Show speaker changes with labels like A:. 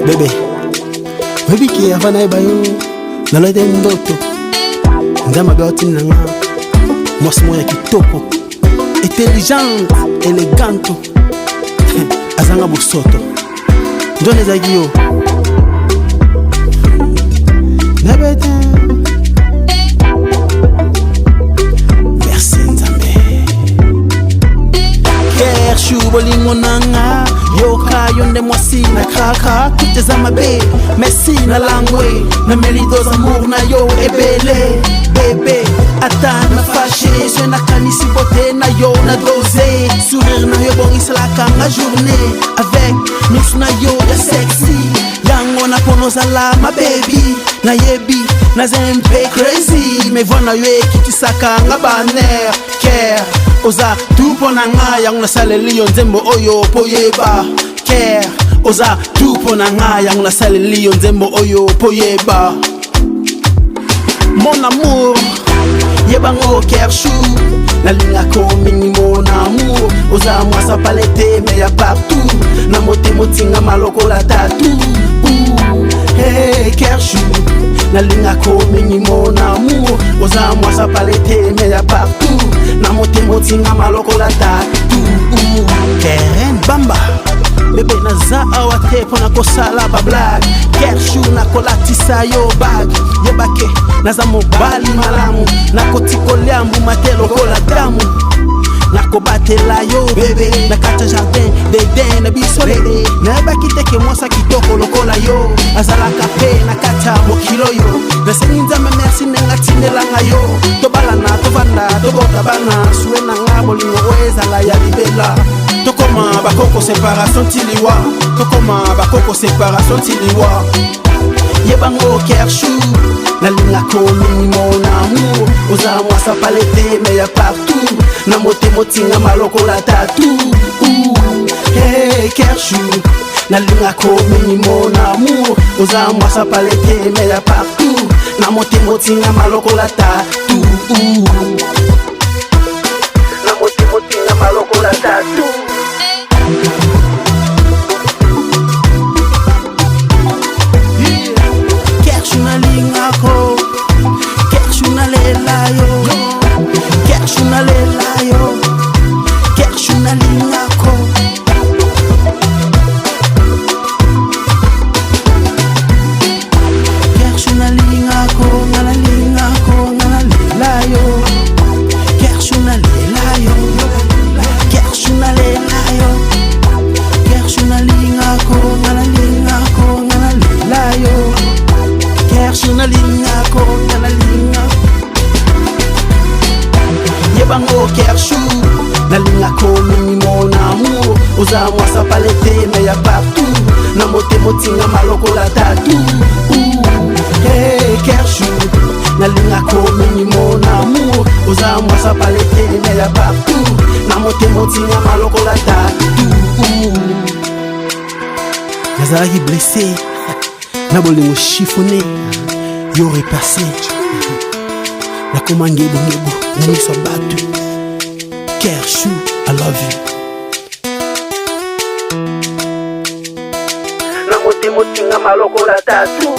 A: Bebe, webi ki afana ibayo naloite ndoto ndama beoti nanga mwasi moya kitoko intelligente elegante azanga bosoto ndone ezalaki yo nabete. Merci Nzambe Kershu bolingo nanga yoka yonde mwasi na kraka tuteza mabe merci na langwe na meridos amour na yo ebele bébé ata na fâché je na kanisi beauté na yo na dosé sourire na yo bongisa la kanga journée avec mix na yo ya sexy yango na ponozala ma baby na yebi na zempe crazy me voix na yo ekitisaka nga baner care oza tupo na nga yango na saleli yo nzembo oyo poyeba care oza tupo na nga yango na saleli yo nzembo oyo poyeba mon amour yebango Kershu nalingako mingi mon amour oza mwasa palete me ya partout na motema tinga maloko la tatu hey Kershu nalingako mingi mon amour oza mwasa palete me ya partout na motema tinga maloko la tatu Keren bamba bebe naza awa te pona kosala ba blague Kershu nakolatisa yo bag yebake naza mobali malamu nakotikolia mbumate lokola damu nakobatela yo bebe nakata jardin deden na bisolede nayebaki teke mwasa kitoko lokola yo azalaka pe nakata mokilo yo naseni Nzambe merci nenga tindelanga yo tobalana tovanda tobota bana suwe nanga bolingo ezala ya libela tokoma bakoko séparation tiliwa tokoma bakoko séparation tiliwa yebango Kershu nalingako mingi mon amour oza mwasa palete me ya partout na motema tinga maloko la tatu hey Kershu nalingako mingi mon amour oza mwasa palete me ya partout na motema tinga maloko la tatu na motema tinga maloko la tatu Kershu nalingako Kershu nalela yo Kershu nalela yo Kershu nalingako Kershu nalingako nalingako nalela yo Kershu nalela yo Kershu nalela yo Kershu nalingako nalingako nalela yo Kershu nalingako nalingako yebango Kershu nalingako mingi mon amour oza mwasa palete me ya partout na motema tinga maloko la tatu hey Kershu nalingako mingi mon amour oza mwasa palete me ya partout na motema tinga maloko la tatu nazalaki blessé na bolingo chiffonné yo repassé nakoma ngebo na miso batu Kershu I love you na motema tinga maloko la tatu